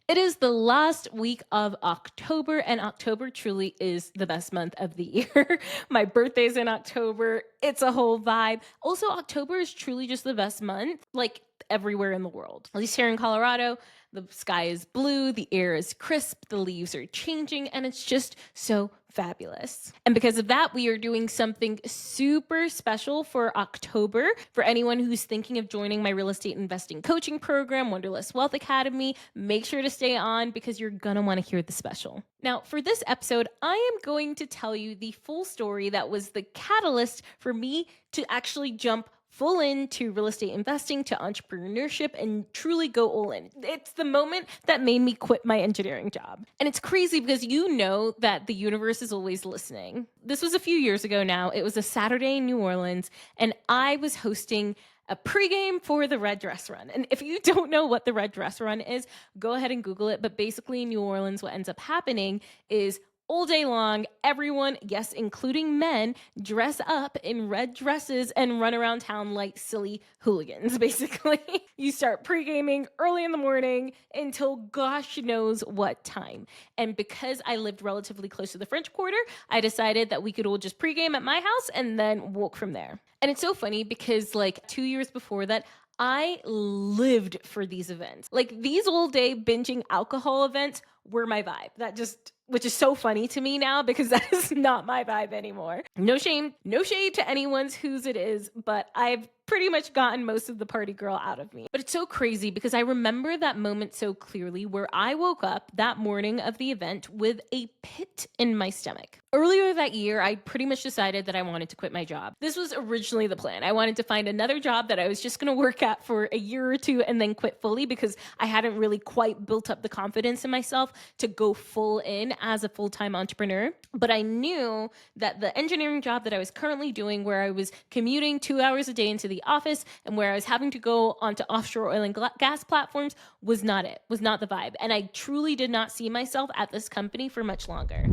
It is the last week of October, and October truly is the best month of the year. My birthday's in October. It's a whole vibe. Also, October is truly just the best month, like everywhere in the world. At least here in Colorado, the sky is blue, the air is crisp, the leaves are changing, and it's just so fabulous. And because of that, we are doing something super special for October. For anyone who's thinking of joining my real estate investing coaching program, Wonderless Wealth Academy, make sure to stay on because you're gonna want to hear the special. Now, for this episode, I am going to tell you the full story that was the catalyst for me to actually jump full into real estate investing, to entrepreneurship, and truly go all in. It's the moment that made me quit my engineering job. And it's crazy because you know that the universe is always listening. This was a few years ago now. It was a Saturday in New Orleans, and I was hosting a pregame for the Red Dress Run. And if you don't know what the Red Dress Run is, go ahead and Google it. But basically in New Orleans, what ends up happening is all day long, everyone, yes, including men, dress up in red dresses and run around town like silly hooligans, basically. You start pre-gaming early in the morning until gosh knows what time. And because I lived relatively close to the French Quarter, I decided that we could all just pre-game at my house and then walk from there. And it's so funny because like 2 years before that, I lived for these events. Like these all day binging alcohol events were my vibe. Which is so funny to me now because that is not my vibe anymore. No shame, no shade to anyone's whose it is, but I've pretty much gotten most of the party girl out of me. But it's so crazy because I remember that moment so clearly where I woke up that morning of the event with a pit in my stomach. Earlier that year, I pretty much decided that I wanted to quit my job. This was originally the plan. I wanted to find another job that I was just going to work at for a year or two and then quit fully because I hadn't really quite built up the confidence in myself to go full in as a full-time entrepreneur. But I knew that the engineering job that I was currently doing, where I was commuting 2 hours a day into the office and where I was having to go onto offshore oil and gas platforms, was not the vibe. And I truly did not see myself at this company for much longer.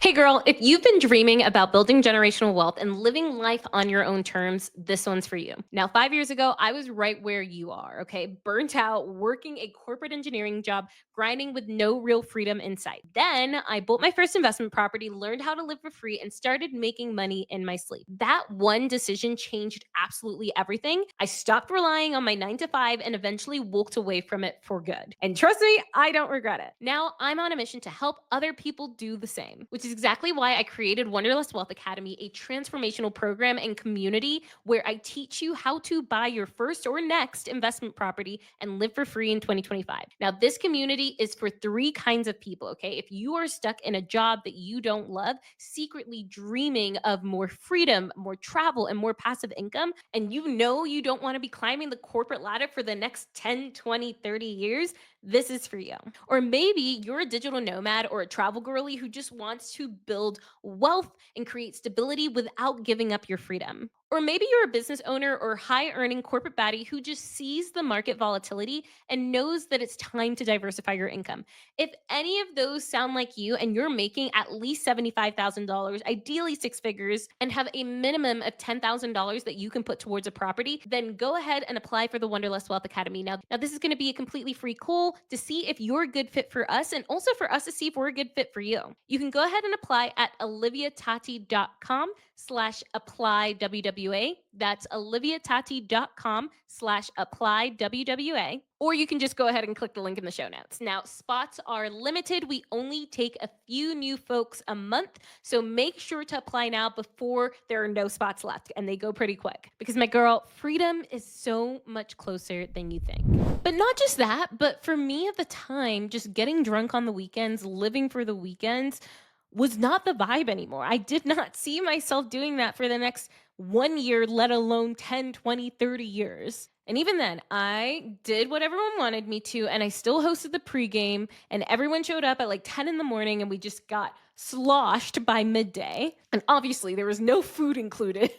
Hey girl, if you've been dreaming about building generational wealth and living life on your own terms, this one's for you. Now, 5 years ago, I was right where you are, okay? Burnt out, working a corporate engineering job, grinding with no real freedom in sight. Then I bought my first investment property, learned how to live for free, and started making money in my sleep. That one decision changed absolutely everything. I stopped relying on my 9 to 5 and eventually walked away from it for good. And trust me, I don't regret it. Now I'm on a mission to help other people do the same, which is exactly why I created Wonderless Wealth Academy, a transformational program and community where I teach you how to buy your first or next investment property and live for free in 2025. Now, this community is for 3 kinds of people, okay? If you are stuck in a job that you don't love, secretly dreaming of more freedom, more travel, and more passive income, and you know you don't want to be climbing the corporate ladder for the next 10, 20, 30 years, this is for you. Or maybe you're a digital nomad or a travel girly who just wants to build wealth and create stability without giving up your freedom. Or maybe you're a business owner or high earning corporate baddie who just sees the market volatility and knows that it's time to diversify your income. If any of those sound like you and you're making at least $75,000, ideally 6 figures, and have a minimum of $10,000 that you can put towards a property, then go ahead and apply for the Wonderless Wealth Academy. Now this is going to be a completely free call to see if you're a good fit for us and also for us to see if we're a good fit for you. You can go ahead and apply at oliviatati.com/apply WWA. That's oliviatati.com/apply WWA. Or you can just go ahead and click the link in the show notes. Now, spots are limited. We only take a few new folks a month. So make sure to apply now before there are no spots left. And they go pretty quick. Because my girl, freedom is so much closer than you think. But not just that, but for me at the time, just getting drunk on the weekends, living for the weekends, was not the vibe anymore. I did not see myself doing that for the next 1 year, let alone 10, 20, 30 years. And even then, I did what everyone wanted me to, and I still hosted the pregame, and everyone showed up at like 10 in the morning, and we just got sloshed by midday. And obviously, there was no food included.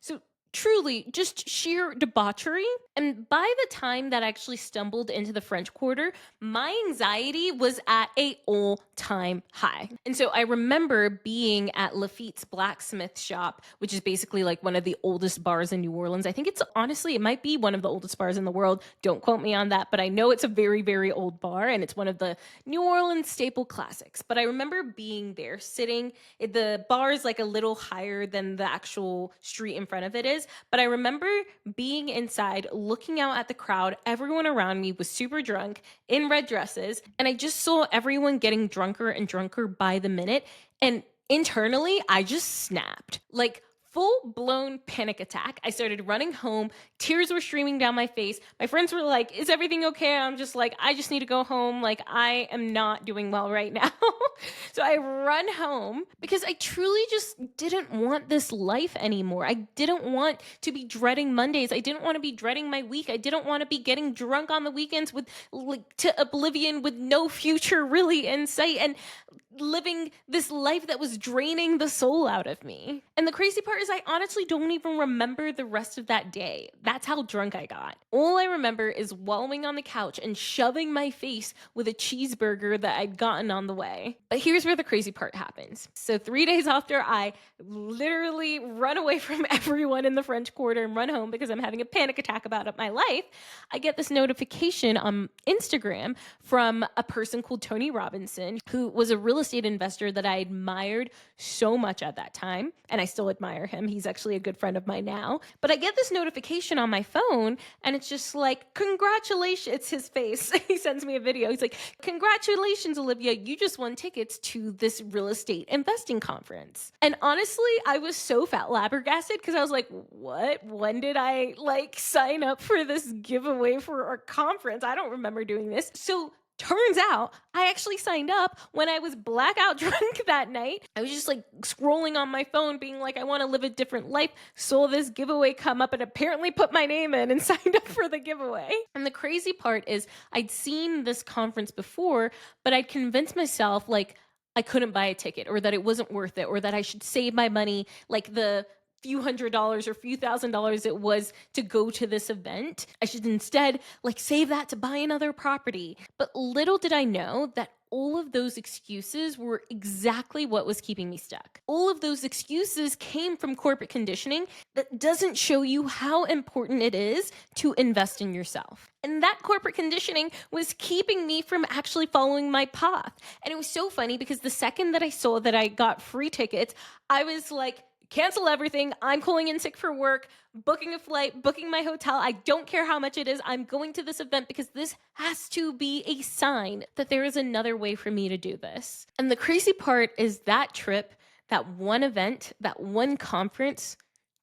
So truly just sheer debauchery. And by the time that I actually stumbled into the French Quarter, my anxiety was at a all-time high. And so I remember being at Lafitte's blacksmith shop, which is basically like one of the oldest bars in New Orleans. I think it's honestly, it might be one of the oldest bars in the world. Don't quote me on that, but I know it's a very, very old bar and it's one of the New Orleans staple classics. But I remember being there sitting, the bar is like a little higher than the actual street in front of it is. But I remember being inside, looking out at the crowd. Everyone around me was super drunk in red dresses. And I just saw everyone getting drunker and drunker by the minute. And internally, I just snapped. Like, full blown panic attack. I started running home. Tears were streaming down my face. My friends were like, "Is everything okay?" I'm just like, "I just need to go home. Like, I am not doing well right now." So I run home because I truly just didn't want this life anymore. I didn't want to be dreading Mondays. I didn't want to be dreading my week. I didn't want to be getting drunk on the weekends with like to oblivion with no future really in sight and living this life that was draining the soul out of me. And the crazy part is I honestly don't even remember the rest of that day. That's how drunk I got. All I remember is wallowing on the couch and shoving my face with a cheeseburger that I'd gotten on the way. But here's where the crazy part happens. So 3 days after I literally run away from everyone in the French Quarter and run home because I'm having a panic attack about my life, I get this notification on Instagram from a person called Tony Robinson, who was a real estate investor that I admired so much at that time. And I still admire him. He's actually a good friend of mine now. But I get this notification on my phone and it's just like, "Congratulations." It's his face. He sends me a video. He's like, "Congratulations, Olivia. You just won tickets to this real estate investing conference." And honestly, I was so flabbergasted because I was like, "What? When did I like sign up for this giveaway for our conference? I don't remember doing this." So turns out I actually signed up when I was blackout drunk that night. I was just like scrolling on my phone being like, I want to live a different life. Saw this giveaway come up and apparently put my name in and signed up for the giveaway. And the crazy part is I'd seen this conference before, but I'd convinced myself like I couldn't buy a ticket or that it wasn't worth it or that I should save my money, like the few $100s or few $1,000s it was to go to this event. I should instead like save that to buy another property. But little did I know that all of those excuses were exactly what was keeping me stuck. All of those excuses came from corporate conditioning that doesn't show you how important it is to invest in yourself. And that corporate conditioning was keeping me from actually following my path. And it was so funny because the second that I saw that I got free tickets, I was like, cancel everything. I'm calling in sick for work, booking a flight, booking my hotel. I don't care how much it is. I'm going to this event because this has to be a sign that there is another way for me to do this. And the crazy part is that trip, that one event, that one conference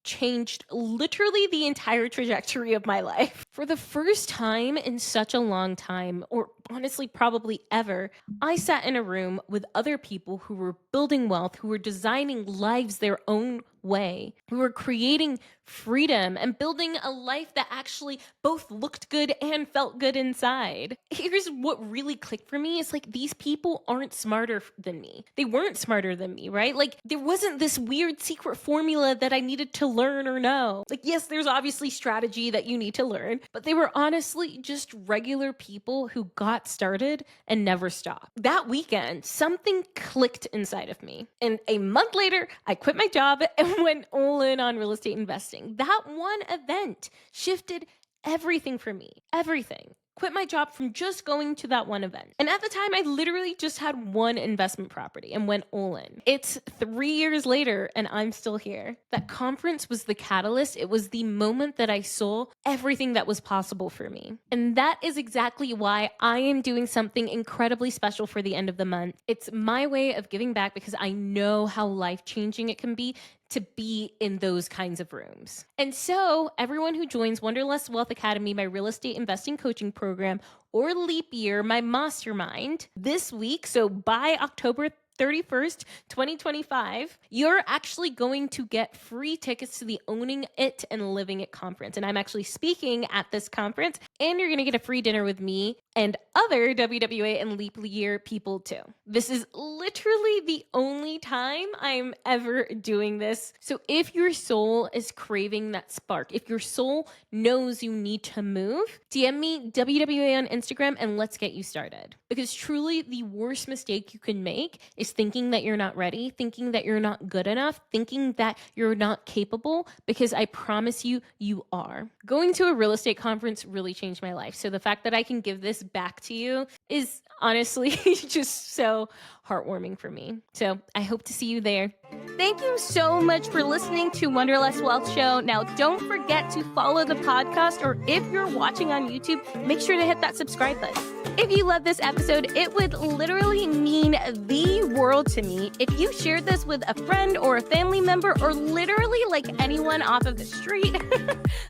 changed literally the entire trajectory of my life. For the first time in such a long time, or honestly, probably ever, I sat in a room with other people who were building wealth, who were designing lives their own way, who were creating freedom and building a life that actually both looked good and felt good inside. Here's what really clicked for me is like, these people aren't smarter than me. They weren't smarter than me, right? Like there wasn't this weird secret formula that I needed to learn or know. Like, yes, there's obviously strategy that you need to learn, but they were honestly just regular people who got started and never stopped. That weekend, something clicked inside of me. And a month later, I quit my job and went all in on real estate investing. That one event shifted everything for me. Everything. Quit my job from just going to that one event. And at the time, I literally just had one investment property and went all in. It's 3 years later and I'm still here. That conference was the catalyst. It was the moment that I saw everything that was possible for me. And that is exactly why I am doing something incredibly special for the end of the month. It's my way of giving back because I know how life-changing it can be to be in those kinds of rooms. And so everyone who joins Wanderlust Wealth Academy, my real estate investing coaching program, or Leap Year, my mastermind, this week, so by October 31st, 2025, you're actually going to get free tickets to the Owning It and Living It conference. And I'm actually speaking at this conference, and you're going to get a free dinner with me and other WWA and Leap Year people too. This is literally the only time I'm ever doing this. So if your soul is craving that spark, if your soul knows you need to move, DM me WWA on Instagram and let's get you started. Because truly the worst mistake you can make is thinking that you're not ready, thinking that you're not good enough, thinking that you're not capable, because I promise you, you are. Going to a real estate conference really changed my life. So the fact that I can give this back to you is honestly just so heartwarming for me. So I hope to see you there. Thank you so much for listening to Wonderlust Wealth Show. Now, don't forget to follow the podcast, or if you're watching on YouTube, make sure to hit that subscribe button. If you love this episode, it would literally mean the world to me if you shared this with a friend or a family member, or literally like anyone off of the street.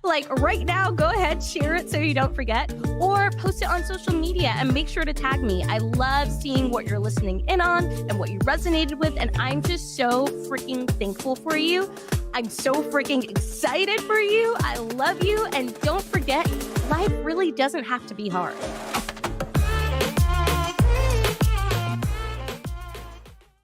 Like right now, go ahead, share it so you don't forget, or post it on social media and make sure to tag me. I love seeing what you're listening in on and what you resonated with, and I'm just so freaking thankful for you. I'm so freaking excited for you. I love you, and don't forget, life really doesn't have to be hard.